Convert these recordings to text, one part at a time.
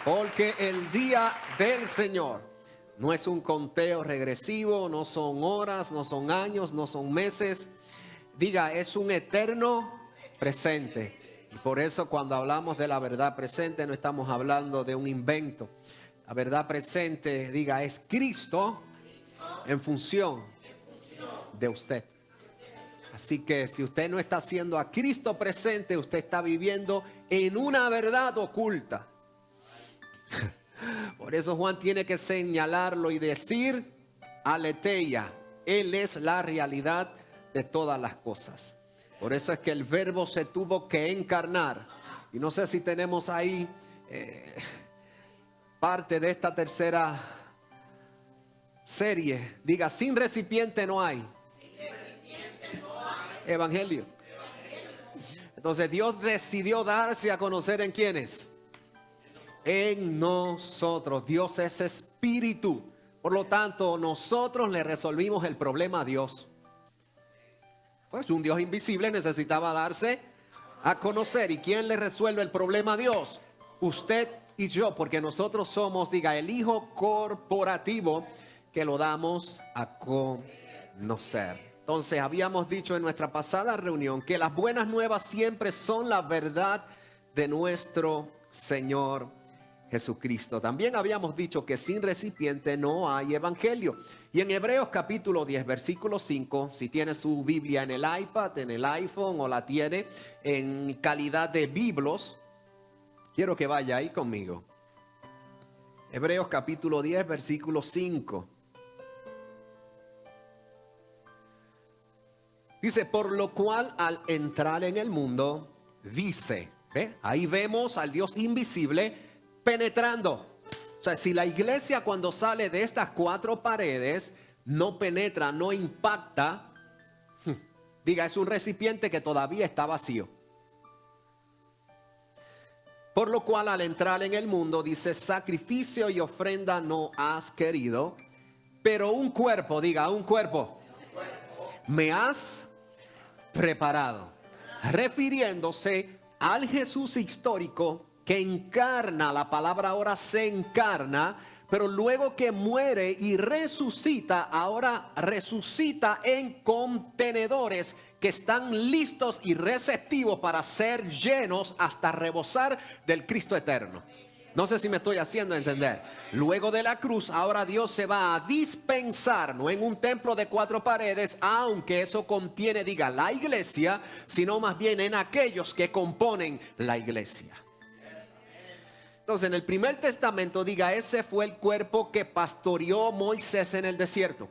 Porque el día del Señor no es un conteo regresivo, no son horas, no son años, no son meses. Diga, es un eterno presente. Y por eso cuando hablamos de la verdad presente no estamos hablando de un invento. La verdad presente, diga, es Cristo en función de usted. Así que si usted no está haciendo a Cristo presente, usted está viviendo en una verdad oculta. Por eso Juan tiene que señalarlo y decir, aletheia, Él es la realidad de todas las cosas. Por eso es que el verbo se tuvo que encarnar. Y no sé si tenemos ahí parte de esta tercera serie. Diga, sin recipiente no hay evangelio. Entonces Dios decidió darse a conocer en quiénes. En nosotros. Dios es espíritu. Por lo tanto, nosotros le resolvimos el problema a Dios. Pues un Dios invisible necesitaba darse a conocer. ¿Y quién le resuelve el problema a Dios? Usted y yo, porque nosotros somos, diga, el Hijo corporativo que lo damos a conocer. Entonces, habíamos dicho en nuestra pasada reunión que las buenas nuevas siempre son la verdad de nuestro Señor Jesucristo. También habíamos dicho que sin recipiente no hay evangelio. Y en Hebreos capítulo 10, versículo 5, si tiene su Biblia en el iPad, en el iPhone o la tiene en calidad de Biblos, quiero que vaya ahí conmigo. Hebreos capítulo 10, versículo 5. Dice, por lo cual al entrar en el mundo, dice, ¿ve? Ahí vemos al Dios invisible penetrando. O sea, si la iglesia cuando sale de estas cuatro paredes no penetra, no impacta, diga, es un recipiente que todavía está vacío. Por lo cual al entrar en el mundo, dice, sacrificio y ofrenda no has querido, pero un cuerpo, diga, un cuerpo, me has preparado. Refiriéndose al Jesús histórico que encarna, la palabra ahora se encarna, pero luego que muere y resucita, ahora resucita en contenedores que están listos y receptivos para ser llenos hasta rebosar del Cristo eterno. No sé si me estoy haciendo entender. Luego de la cruz, ahora Dios se va a dispensar, no en un templo de cuatro paredes, aunque eso contiene, diga, la iglesia, sino más bien en aquellos que componen la iglesia. Entonces, en el primer testamento, diga, ese fue el cuerpo que pastoreó Moisés en el desierto.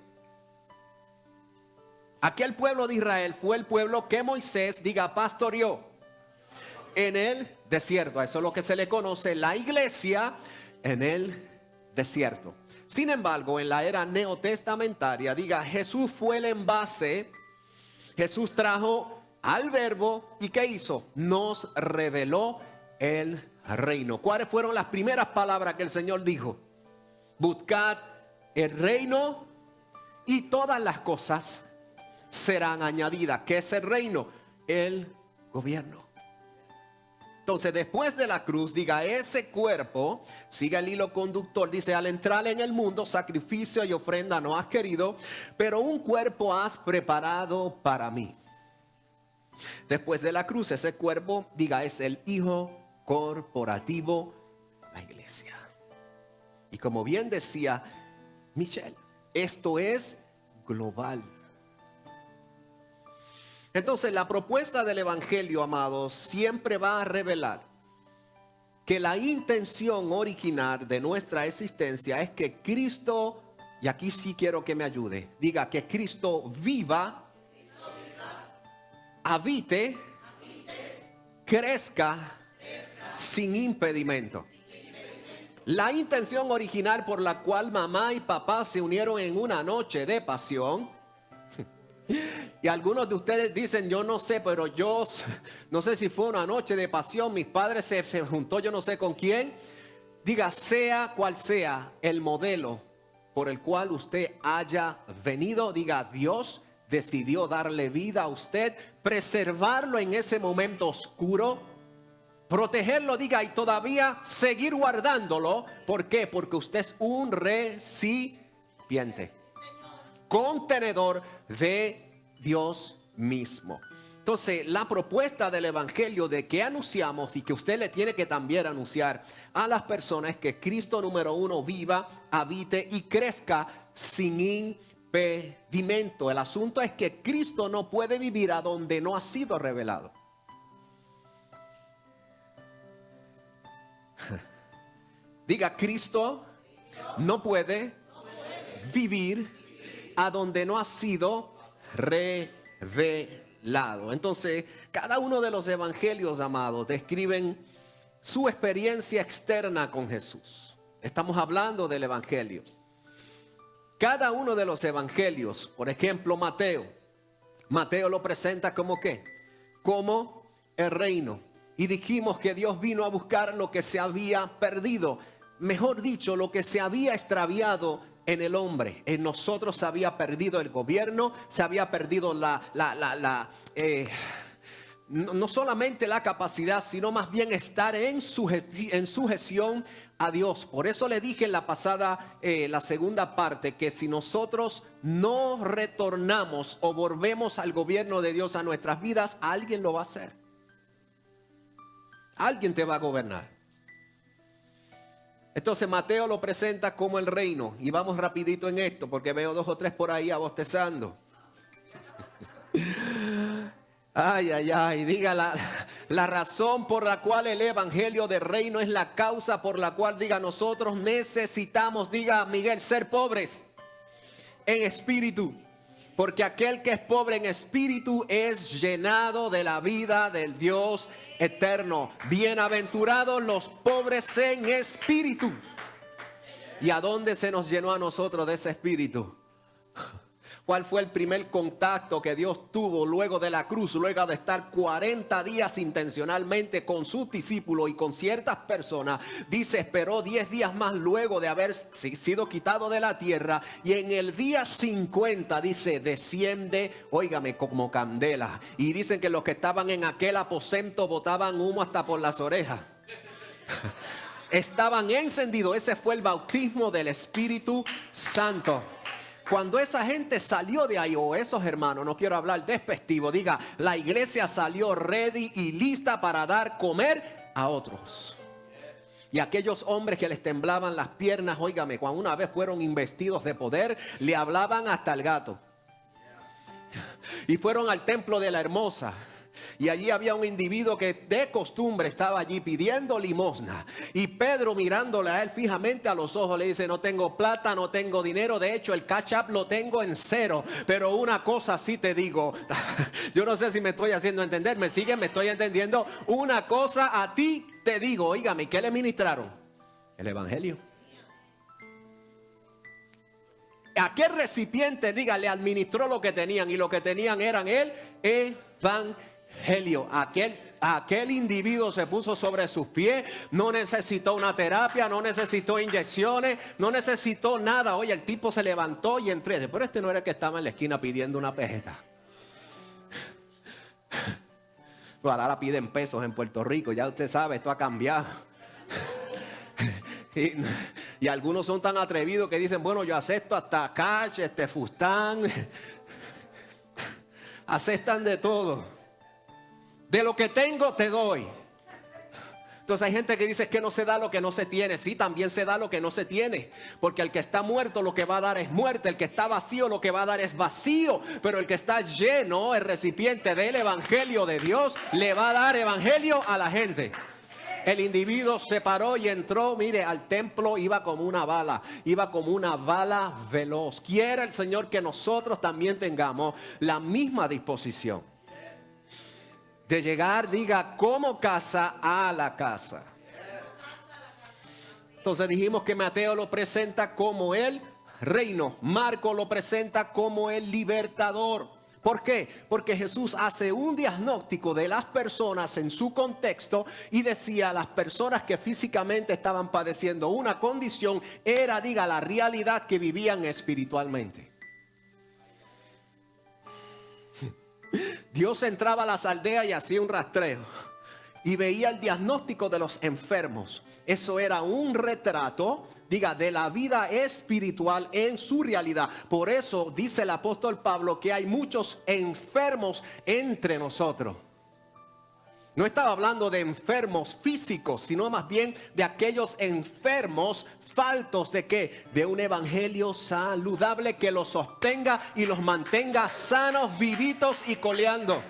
Aquel pueblo de Israel fue el pueblo que Moisés, diga, pastoreó en el desierto. A eso es lo que se le conoce la iglesia en el desierto. Sin embargo, en la era neotestamentaria, diga, Jesús fue el envase. Jesús trajo al verbo y ¿qué hizo? Nos reveló el reino. ¿Cuáles fueron las primeras palabras que el Señor dijo? Buscad el reino y todas las cosas serán añadidas. ¿Qué es el reino? El gobierno. Entonces, después de la cruz, diga, ese cuerpo, siga el hilo conductor, dice, al entrar en el mundo, sacrificio y ofrenda no has querido, pero un cuerpo has preparado para mí. Después de la cruz, ese cuerpo, diga, es el Hijo corporativo, la iglesia. Y como bien decía Michelle, esto es global. Entonces la propuesta del evangelio, amados, siempre va a revelar que la intención original de nuestra existencia es que Cristo, y aquí sí quiero que me ayude, diga que Cristo viva, habite, crezca sin impedimento. La intención original por la cual mamá y papá se unieron en una noche de pasión. Y algunos de ustedes dicen, yo no sé, pero yo no sé si fue una noche de pasión, mis padres se juntó yo no sé con quién. Diga, sea cual sea el modelo por el cual usted haya venido, diga, Dios decidió darle vida a usted, preservarlo en ese momento oscuro, protegerlo, diga, y todavía seguir guardándolo. ¿Por qué? Porque usted es un recipiente, contenedor de Dios mismo. Entonces, la propuesta del evangelio de que anunciamos y que usted le tiene que también anunciar a las personas es que Cristo, número uno, viva, habite y crezca sin impedimento. El asunto es que Cristo no puede vivir a donde no ha sido revelado. Diga, Cristo no puede vivir a donde no ha sido revelado. Entonces, cada uno de los evangelios, amados, describen su experiencia externa con Jesús. Estamos hablando del evangelio. Cada uno de los evangelios, por ejemplo, Mateo lo presenta como ¿qué? Como el reino. Y dijimos que Dios vino a buscar lo que se había perdido. Mejor dicho, lo que se había extraviado en el hombre. En nosotros se había perdido el gobierno, se había perdido no solamente la capacidad, sino más bien estar en sujeción a Dios. Por eso le dije en la pasada, la segunda parte, que si nosotros no retornamos o volvemos al gobierno de Dios a nuestras vidas, alguien lo va a hacer. Alguien te va a gobernar. Entonces Mateo lo presenta como el reino. Y vamos rapidito en esto, porque veo 2 o 3 por ahí abostezando. Ay, diga la razón por la cual el evangelio del reino es la causa por la cual, diga, nosotros necesitamos, diga Miguel, ser pobres en espíritu. Porque aquel que es pobre en espíritu es llenado de la vida del Dios eterno. Bienaventurados los pobres en espíritu. ¿Y a dónde se nos llenó a nosotros de ese espíritu? ¿Cuál fue el primer contacto que Dios tuvo luego de la cruz? Luego de estar 40 días intencionalmente con sus discípulos y con ciertas personas. Dice, esperó 10 días más luego de haber sido quitado de la tierra. Y en el día 50 dice, desciende, óigame, como candela. Y dicen que los que estaban en aquel aposento botaban humo hasta por las orejas. Estaban encendidos. Ese fue el bautismo del Espíritu Santo. Cuando esa gente salió de ahí, o esos hermanos, no quiero hablar despectivo, diga, la iglesia salió ready y lista para dar comer a otros. Y aquellos hombres que les temblaban las piernas, óigame, cuando una vez fueron investidos de poder, le hablaban hasta el gato. Y fueron al templo de la Hermosa. Y allí había un individuo que de costumbre estaba allí pidiendo limosna. Y Pedro, mirándole a él fijamente a los ojos, le dice, no tengo plata, no tengo dinero. De hecho, el catch up lo tengo en 0. Pero una cosa sí te digo. Yo no sé si me estoy haciendo entender. ¿Me siguen? ¿Me estoy entendiendo? Una cosa a ti te digo. Óigame, ¿qué le ministraron? El evangelio. Aquel recipiente, diga, le administró lo que tenían. Y lo que tenían eran el evangelio. Aquel individuo se puso sobre sus pies, no necesitó una terapia, no necesitó inyecciones, no necesitó nada. Oye, el tipo se levantó y entró. Pero este no era el que estaba en la esquina pidiendo una peseta. Ahora piden pesos en Puerto Rico, ya usted sabe, esto ha cambiado. Y algunos son tan atrevidos que dicen, bueno, yo acepto hasta cash, fustán. Aceptan de todo. De lo que tengo te doy. Entonces hay gente que dice que no se da lo que no se tiene. Sí, también se da lo que no se tiene. Porque el que está muerto lo que va a dar es muerte. El que está vacío lo que va a dar es vacío. Pero el que está lleno, el recipiente del evangelio de Dios, le va a dar evangelio a la gente. El individuo se paró y entró, mire, al templo, iba como una bala veloz. Quiere el Señor que nosotros también tengamos la misma disposición. De llegar, diga, como casa a la casa. Entonces dijimos que Mateo lo presenta como el reino. Marco lo presenta como el libertador. ¿Por qué? Porque Jesús hace un diagnóstico de las personas en su contexto y decía, las personas que físicamente estaban padeciendo una condición era, diga, la realidad que vivían espiritualmente. Dios entraba a las aldeas y hacía un rastreo. y veía el diagnóstico de los enfermos. Eso era un retrato, de la vida espiritual en su realidad. Por eso dice el apóstol Pablo que hay muchos enfermos entre nosotros. No estaba hablando de enfermos físicos, sino más bien de aquellos enfermos faltos de ¿qué? De un evangelio saludable que los sostenga y los mantenga sanos, vivitos y coleando.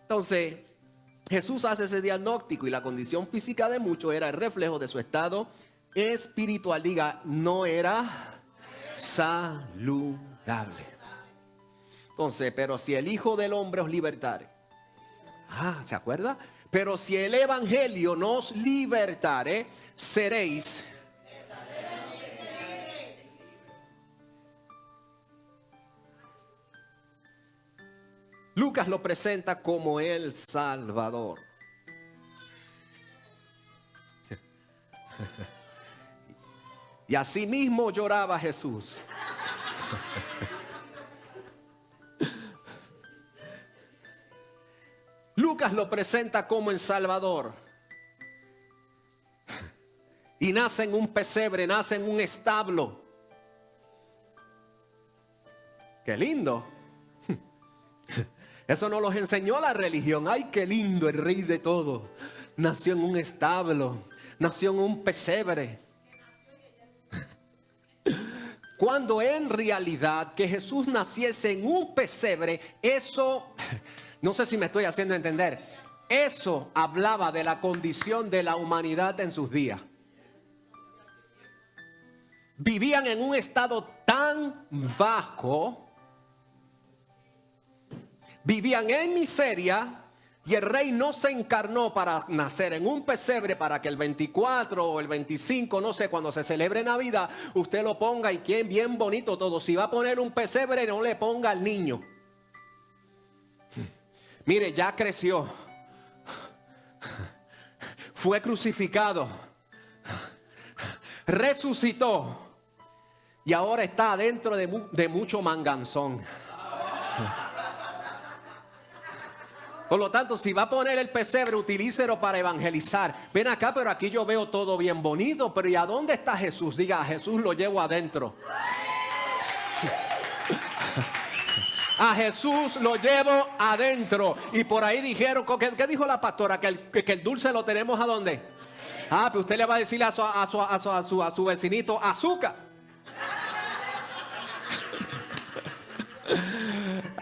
Entonces, Jesús hace ese diagnóstico y la condición física de muchos era el reflejo de su estado espiritual. No era saludable. Entonces, pero si el Hijo del Hombre os libertare. ¿Se acuerda? Pero si el Evangelio nos libertare, seréis. Lucas lo presenta como el Salvador. Y asimismo lloraba Jesús. Lucas lo presenta como el Salvador. Y nace en un pesebre, nace en un establo. ¡Qué lindo! Eso nos los enseñó la religión. ¡Ay, qué lindo! El rey de todo nació en un establo, nació en un pesebre. Cuando en realidad que Jesús naciese en un pesebre, eso, no sé si me estoy haciendo entender, eso hablaba de la condición de la humanidad en sus días. Vivían en un estado tan bajo, vivían en miseria, y el rey no se encarnó para nacer en un pesebre para que el 24 o el 25, no sé, cuando se celebre Navidad, usted lo ponga y quien bien bonito todo. Si va a poner un pesebre, no le ponga al niño. Mire, ya creció, fue crucificado, resucitó y ahora está dentro de mucho manganzón. Por lo tanto, si va a poner el pesebre, utilícelo para evangelizar. Ven acá, pero aquí yo veo todo bien bonito. Pero ¿y a dónde está Jesús? Diga, a Jesús lo llevo adentro. A Jesús lo llevo adentro. Y por ahí dijeron, ¿qué dijo la pastora? Que el dulce lo tenemos ¿a dónde? Pues usted le va a decir a su vecinito, azúcar.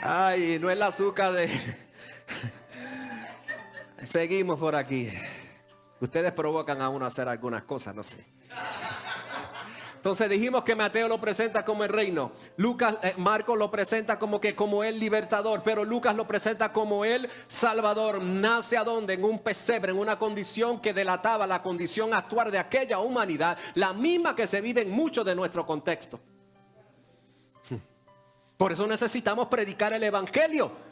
Ay, no es el azúcar de... Seguimos por aquí. Ustedes provocan a uno a hacer algunas cosas, no sé. Entonces dijimos que Mateo lo presenta como el reino. Marcos lo presenta como el libertador. Pero Lucas lo presenta como el salvador. ¿Nace a dónde? En un pesebre, en una condición que delataba la condición actual de aquella humanidad. La misma que se vive en mucho de nuestro contexto. Por eso necesitamos predicar el evangelio.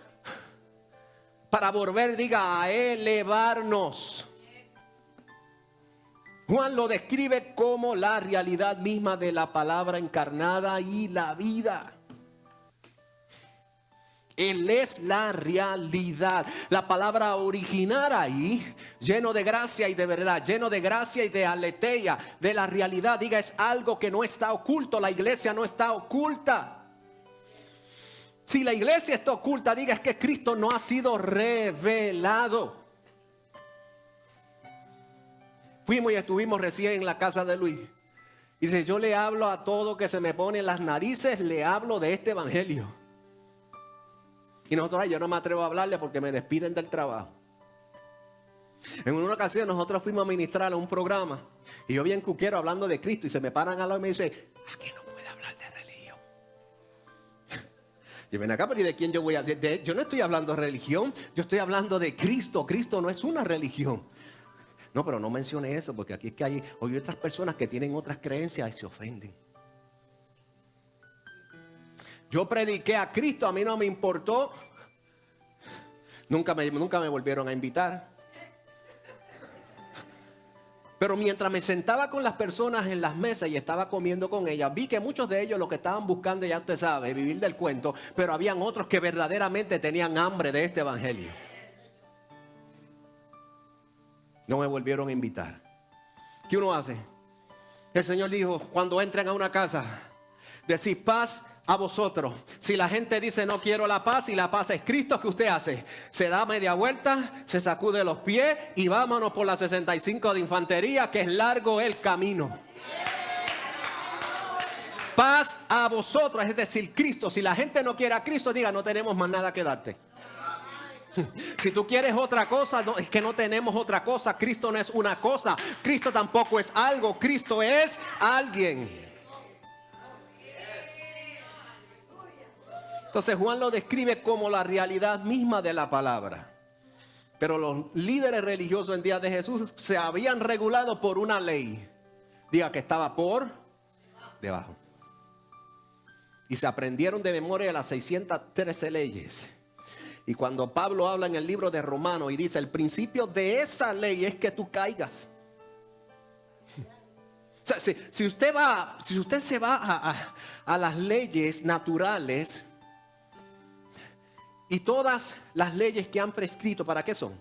Para volver, a elevarnos. Juan lo describe como la realidad misma de la palabra encarnada y la vida. Él es la realidad. La palabra original ahí, lleno de gracia y de verdad, lleno de gracia y de aletheia, de la realidad. Es algo que no está oculto. La iglesia no está oculta. Si la iglesia está oculta, es que Cristo no ha sido revelado. Fuimos y estuvimos recién en la casa de Luis. Y dice, yo le hablo a todo que se me pone en las narices, le hablo de este evangelio. Y nosotros, yo no me atrevo a hablarle porque me despiden del trabajo. En una ocasión nosotros fuimos a ministrar a un programa. Y yo bien cuquero hablando de Cristo. Y se me paran al lado y me dice, aquí no puede hablar de religión. Yo ven acá, pero ¿y de quién yo voy a hablar? Yo no estoy hablando de religión, yo estoy hablando de Cristo. Cristo no es una religión. No, pero no mencione eso, porque aquí es que hay otras personas que tienen otras creencias y se ofenden. Yo prediqué a Cristo, a mí no me importó. Nunca me volvieron a invitar. Pero mientras me sentaba con las personas en las mesas y estaba comiendo con ellas, vi que muchos de ellos lo que estaban buscando, ya usted sabe, vivir del cuento, pero habían otros que verdaderamente tenían hambre de este evangelio. No me volvieron a invitar. ¿Qué uno hace? El Señor dijo, cuando entren a una casa, decid paz a vosotros. Si la gente dice no quiero la paz y la paz es Cristo, ¿qué usted hace? Se da media vuelta, se sacude los pies y vámonos por la 65 de infantería, que es largo el camino. Paz a vosotros, es decir, Cristo. Si la gente no quiere a Cristo, diga, no tenemos más nada que darte. Si tú quieres otra cosa, no, es que no tenemos otra cosa. Cristo no es una cosa, Cristo tampoco es algo, Cristo es alguien. Entonces Juan lo describe como la realidad misma de la palabra. Pero los líderes religiosos en día de Jesús se habían regulado por una ley. Diga que estaba por debajo. Y se aprendieron de memoria las 613 leyes. Y cuando Pablo habla en el libro de Romanos y dice, el principio de esa ley es que tú caigas. O sea, si usted se va a las leyes naturales y todas las leyes que han prescrito, ¿para qué son?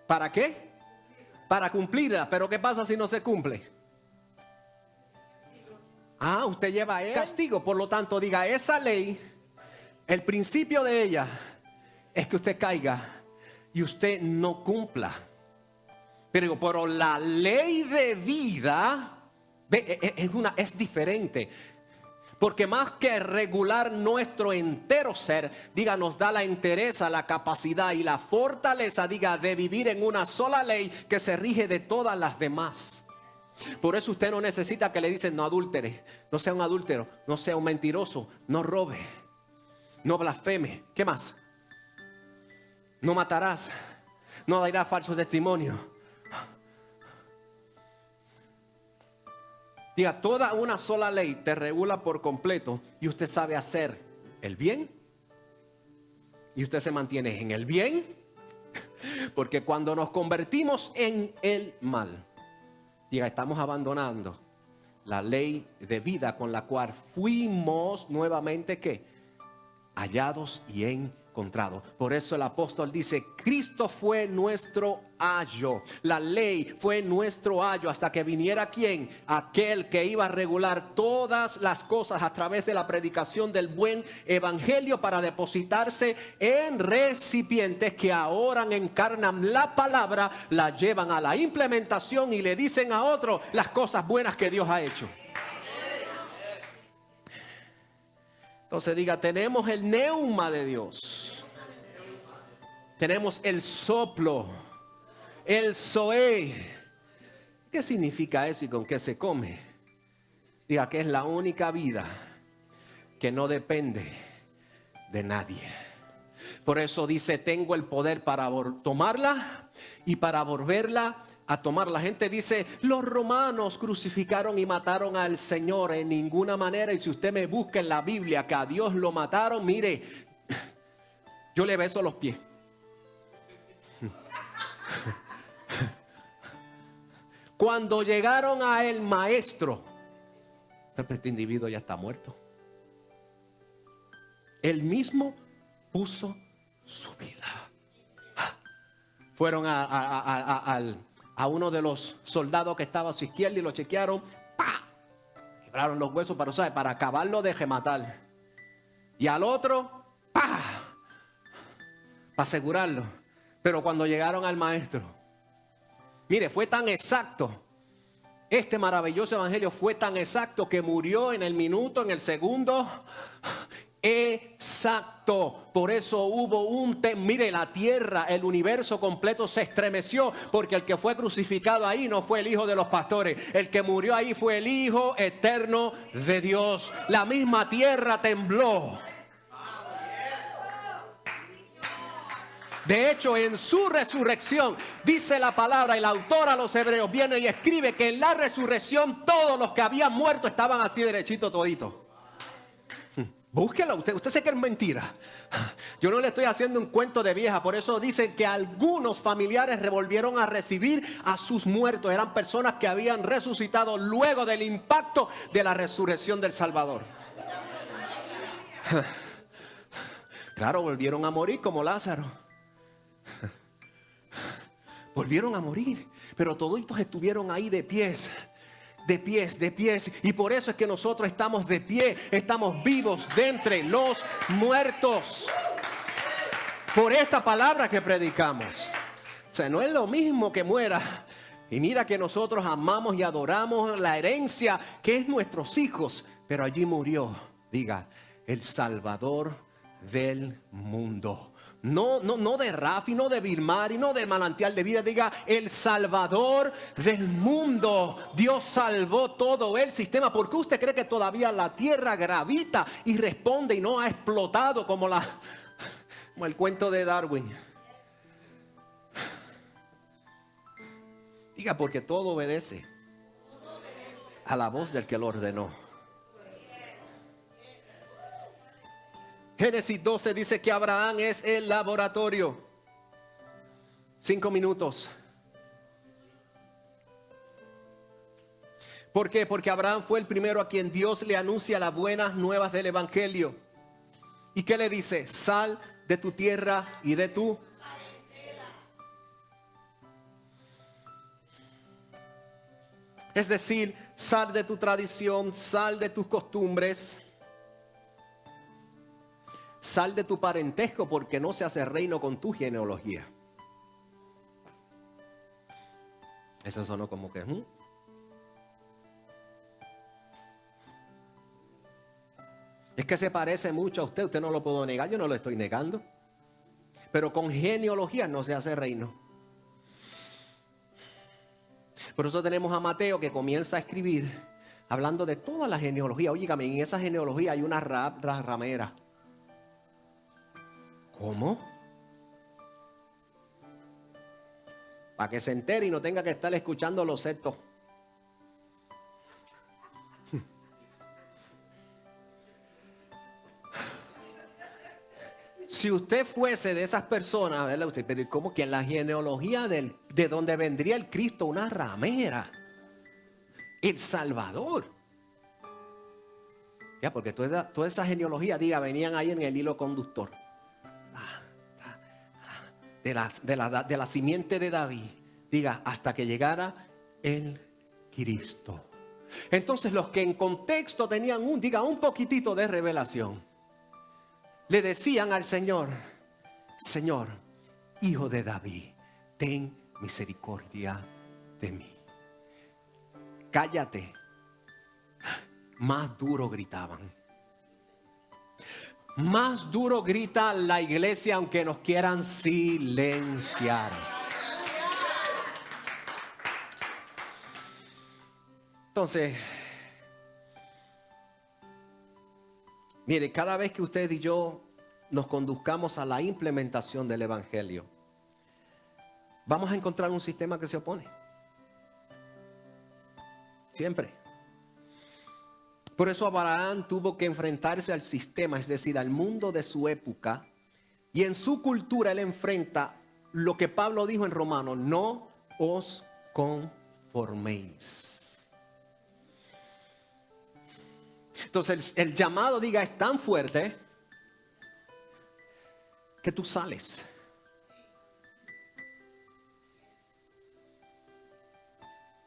¿Para qué? Para cumplirlas. Pero ¿qué pasa si no se cumple? Usted lleva el castigo. Por lo tanto, diga, esa ley, el principio de ella es que usted caiga y usted no cumpla. Pero la ley de vida es diferente. Porque más que regular nuestro entero ser, diga, nos da la entereza, la capacidad y la fortaleza, diga, de vivir en una sola ley que se rige de todas las demás. Por eso usted no necesita que le dicen no adúltere, no sea un adúltero, no sea un mentiroso, no robe, no blasfeme. ¿Qué más? No matarás, no darás falso testimonio. Diga, toda una sola ley te regula por completo y usted sabe hacer el bien. Y usted se mantiene en el bien. Porque cuando nos convertimos en el mal, diga, estamos abandonando la ley de vida con la cual fuimos nuevamente, ¿qué? Hallados y encontrados. Por eso el apóstol dice, Cristo fue nuestro ayo. La ley fue nuestro ayo hasta que viniera ¿quién? Aquel que iba a regular todas las cosas a través de la predicación del buen evangelio para depositarse en recipientes que ahora encarnan la palabra, la llevan a la implementación y le dicen a otro las cosas buenas que Dios ha hecho. Entonces diga, tenemos el neuma de Dios. Tenemos el soplo, el zoé. ¿Qué significa eso y con qué se come? Diga que es la única vida que no depende de nadie. Por eso dice, tengo el poder para tomarla y para volverla a tomar. La gente dice, los romanos crucificaron y mataron al Señor. En ninguna manera. Y si usted me busca en la Biblia que a Dios lo mataron, mire, yo le beso los pies. Cuando llegaron a el maestro, este individuo ya está muerto. Él mismo puso su vida. Fueron a uno de los soldados que estaba a su izquierda y lo chequearon. ¡Pah! Quebraron los huesos para acabarlo de rematar. Y al otro, ¡pah! Para asegurarlo. Pero cuando llegaron al maestro, mire, fue tan exacto. Este maravilloso evangelio fue tan exacto que murió en el minuto, en el segundo. Exacto. Por eso hubo mire, la tierra, el universo completo se estremeció, porque el que fue crucificado ahí no fue el hijo de los pastores. El que murió ahí fue el Hijo eterno de Dios. La misma tierra tembló. De hecho, en su resurrección, dice la palabra, el autor a los hebreos viene y escribe que en la resurrección todos los que habían muerto estaban así derechitos toditos. Búsquelo, usted sé que es mentira. Yo no le estoy haciendo un cuento de vieja. Por eso dice que algunos familiares volvieron a recibir a sus muertos. Eran personas que habían resucitado luego del impacto de la resurrección del Salvador. Claro, volvieron a morir como Lázaro. Volvieron a morir, pero toditos estuvieron ahí de pies. De pies, de pies. Y por eso es que nosotros estamos de pie. Estamos vivos de entre los muertos. Por esta palabra que predicamos. O sea, no es lo mismo que muera. Y mira que nosotros amamos y adoramos la herencia que es nuestros hijos. Pero allí murió, diga, el Salvador del mundo. No de Rafi, no de Vilmari, no de Manantial de Vida. Diga, el Salvador del mundo. Dios salvó todo el sistema. ¿Por qué usted cree que todavía la tierra gravita y responde y no ha explotado como el cuento de Darwin? Diga, porque todo obedece a la voz del que lo ordenó. Génesis 12 dice que Abraham es el laboratorio. 5 minutos. ¿Por qué? Porque Abraham fue el primero a quien Dios le anuncia las buenas nuevas del evangelio. ¿Y qué le dice? Sal de tu tierra y de tu parentela. Es decir, sal de tu tradición, sal de tus costumbres. Sal de tu parentesco, porque no se hace reino con tu genealogía. Eso sonó como que... Es que se parece mucho a usted. Usted no lo puedo negar, yo no lo estoy negando. Pero con genealogía no se hace reino. Por eso tenemos a Mateo que comienza a escribir hablando de toda la genealogía. Óigame, en esa genealogía hay una ramera. ¿Cómo? Para que se entere y no tenga que estar escuchando los sectos. Si usted fuese de esas personas, ¿verdad? Usted, pero ¿cómo que en la genealogía de donde vendría el Cristo, una ramera? El Salvador. Ya, porque toda esa genealogía, diga, venían ahí en el hilo conductor. De la simiente de David, diga, hasta que llegara el Cristo. Entonces los que en contexto tenían un poquitito de revelación, le decían al Señor, Señor, hijo de David, ten misericordia de mí. Cállate. Más duro gritaban. Más duro grita la iglesia aunque nos quieran silenciar. Entonces, mire, cada vez que usted y yo nos conduzcamos a la implementación del evangelio, vamos a encontrar un sistema que se opone. Siempre. Por eso Abraham tuvo que enfrentarse al sistema, es decir, al mundo de su época. Y en su cultura él enfrenta lo que Pablo dijo en Romanos: no os conforméis. Entonces el llamado, diga, es tan fuerte que tú sales.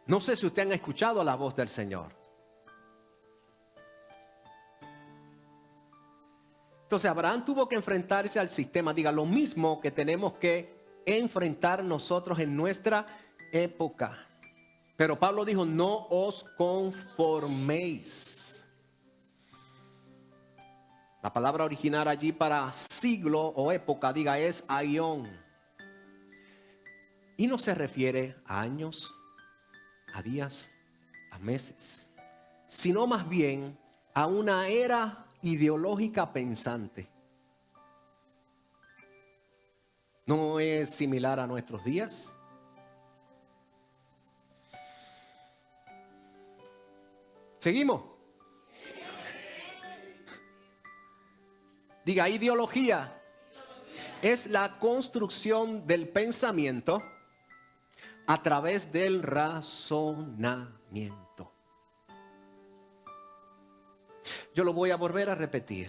No sé si ustedes han escuchado la voz del Señor. Entonces Abraham tuvo que enfrentarse al sistema, diga, lo mismo que tenemos que enfrentar nosotros en nuestra época. Pero Pablo dijo: no os conforméis. La palabra original allí para siglo o época, diga, es aión. Y no se refiere a años, a días, a meses, sino más bien a una era ideológica pensante. ¿No es similar a nuestros días? ¿Seguimos? Diga, ideología es la construcción del pensamiento a través del razonamiento. Yo lo voy a volver a repetir.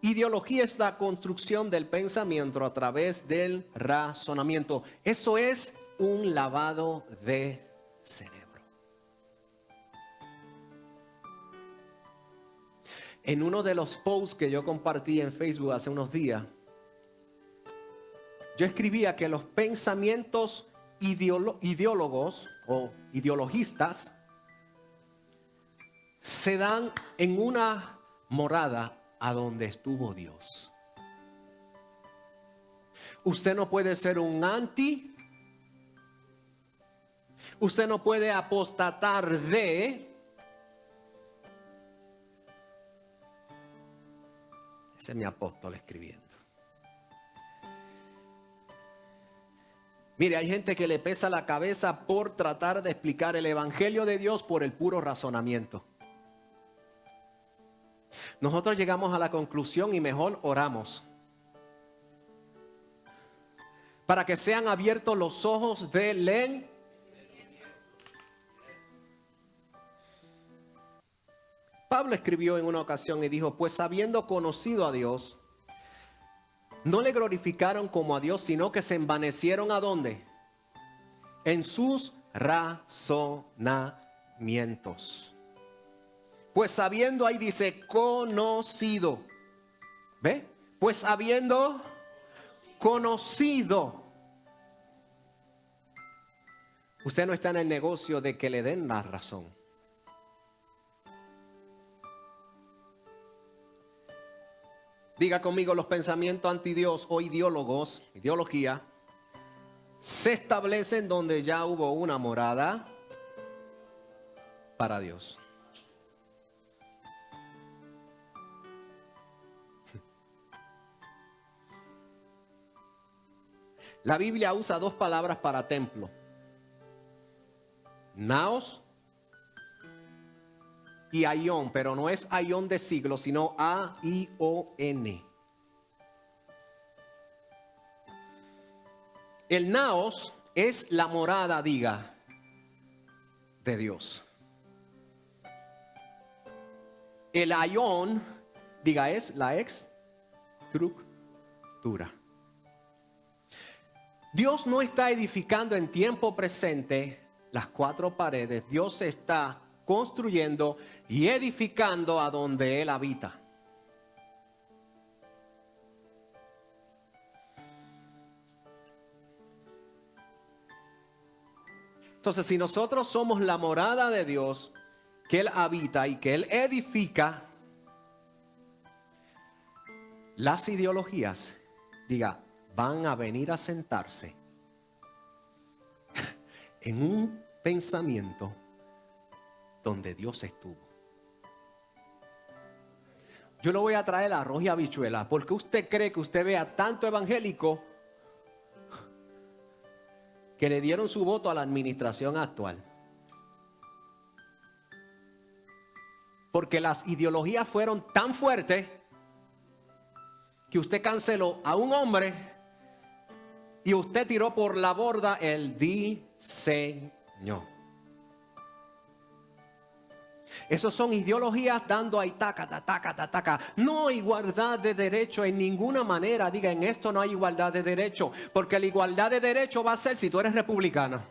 Ideología es la construcción del pensamiento a través del razonamiento. Eso es un lavado de cerebro. En uno de los posts que yo compartí en Facebook hace unos días, yo escribía que los pensamientos ideólogos o ideologistas se dan en una morada a donde estuvo Dios. Usted no puede ser un anti. Usted no puede apostatar de. Ese es mi apóstol escribiendo. Mire, hay gente que le pesa la cabeza por tratar de explicar el evangelio de Dios por el puro razonamiento. Nosotros llegamos a la conclusión y mejor oramos para que sean abiertos los ojos del entendimiento. Pablo escribió en una ocasión y dijo: pues habiendo conocido a Dios, no le glorificaron como a Dios, sino que se envanecieron ¿a dónde? En sus razonamientos. Pues habiendo, ahí dice conocido. ¿Ve? Pues habiendo conocido. Usted no está en el negocio de que le den la razón. Diga conmigo: los pensamientos anti Dios o ideólogos, ideología, se establecen donde ya hubo una morada para Dios. La Biblia usa dos palabras para templo: naos y aión, pero no es aión de siglo, sino A-I-O-N. El naos es la morada, diga, de Dios. El aión, diga, es la estructura. Dios no está edificando en tiempo presente las cuatro paredes. Dios está construyendo y edificando a donde Él habita. Entonces, si nosotros somos la morada de Dios, que Él habita y que Él edifica, las ideologías, diga, van a venir a sentarse en un pensamiento donde Dios estuvo. Yo le voy a traer arroz y habichuela. ¿Por qué usted cree que usted vea tanto evangélico que le dieron su voto a la administración actual? Porque las ideologías fueron tan fuertes que usted canceló a un hombre y usted tiró por la borda el diseño. Esos son ideologías dando ahí taca. No hay igualdad de derecho en ninguna manera. Diga, en esto no hay igualdad de derecho. Porque la igualdad de derecho va a ser si tú eres republicano.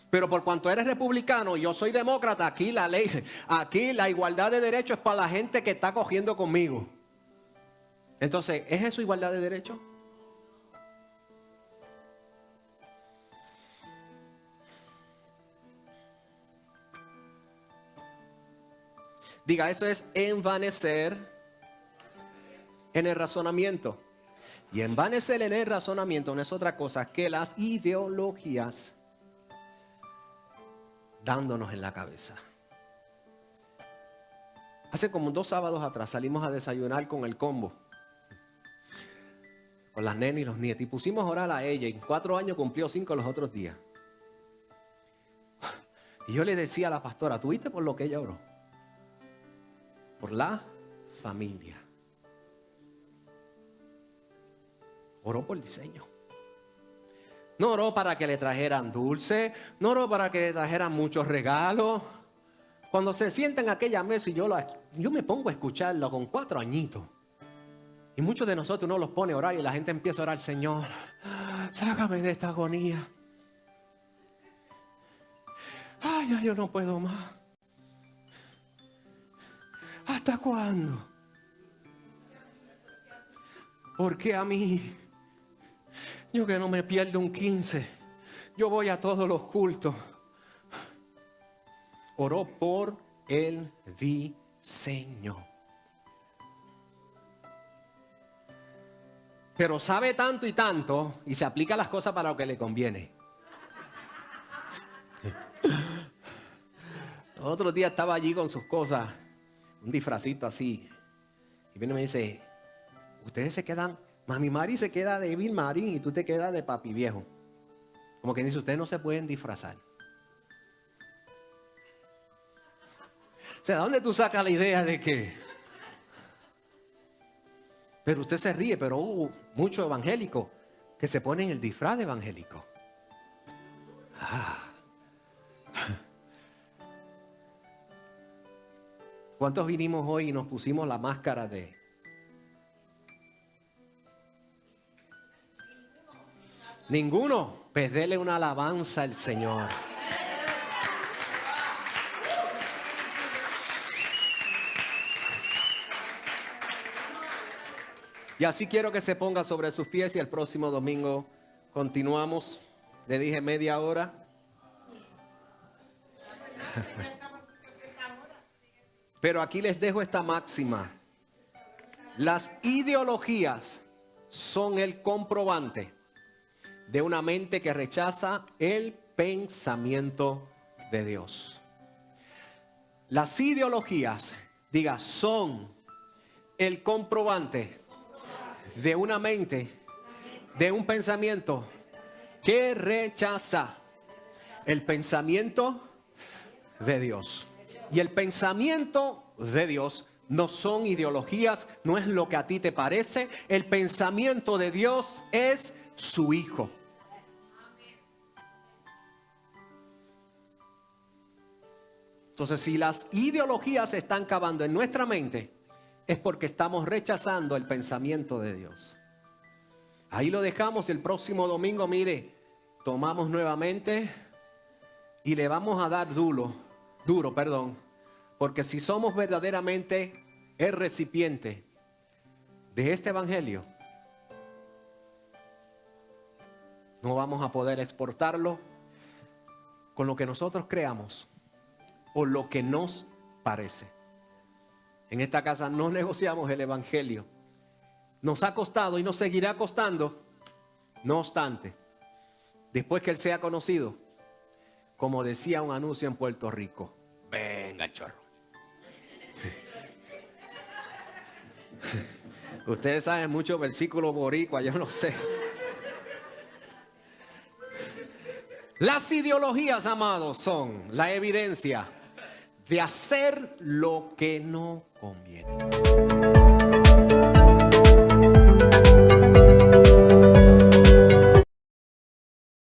Pero por cuanto eres republicano y yo soy demócrata, aquí la ley, aquí la igualdad de derecho es para la gente que está cogiendo conmigo. Entonces, ¿es eso igualdad de derecho? Diga, eso es envanecer en el razonamiento. Y envanecer en el razonamiento no es otra cosa que las ideologías dándonos en la cabeza. Hace como 2 sábados atrás salimos a desayunar con el combo, con las nenas y los nietos, y pusimos a orar a ella. Y en 4 años cumplió 5 los otros días. Y yo le decía a la pastora: ¿tú viste por lo que ella oró? Por la familia. Oró por diseño. No oró para que le trajeran dulce, no oró para que le trajeran muchos regalos. Cuando se sienta en aquella mesa y yo me pongo a escucharlo con 4 añitos. Y muchos de nosotros uno los pone a orar y la gente empieza a orar, Señor, sácame de esta agonía. Ay, ya yo no puedo más. ¿Hasta cuándo? ¿Por qué a mí? Yo que no me pierdo un 15. Yo voy a todos los cultos. Oró por el diseño. Pero sabe tanto y tanto y se aplica las cosas para lo que le conviene. Otro día estaba allí con sus cosas, un disfrazito así. Y viene y me dice, ustedes se quedan, Mami Mari se queda de Bill Mari y tú te quedas de papi viejo. Como que dice, ustedes no se pueden disfrazar. O sea, ¿de dónde tú sacas la idea de que? Pero usted se ríe, pero hubo muchos evangélicos que se ponen el disfraz de evangélico. ¿Cuántos vinimos hoy y nos pusimos la máscara de? Ninguno. Pues dele una alabanza al Señor. Y así quiero que se ponga sobre sus pies y el próximo domingo continuamos. Le dije media hora. Pero aquí les dejo esta máxima. Las ideologías son el comprobante de una mente que rechaza el pensamiento de Dios. Las ideologías, diga, son el comprobante de una mente, de un pensamiento que rechaza el pensamiento de Dios. Y el pensamiento de Dios no son ideologías, no es lo que a ti te parece. El pensamiento de Dios es su Hijo. Entonces, si las ideologías están cavando en nuestra mente, es porque estamos rechazando el pensamiento de Dios. Ahí lo dejamos. El próximo domingo, mire, tomamos nuevamente y le vamos a dar duro, porque si somos verdaderamente el recipiente de este evangelio, no vamos a poder exportarlo con lo que nosotros creamos o lo que nos parece. En esta casa no negociamos el evangelio. Nos ha costado y nos seguirá costando. No obstante, después que él sea conocido, como decía un anuncio en Puerto Rico, venga chorro. Ustedes saben muchos versículos boricua, yo no sé. Las ideologías, amados, son la evidencia de hacer lo que no conviene.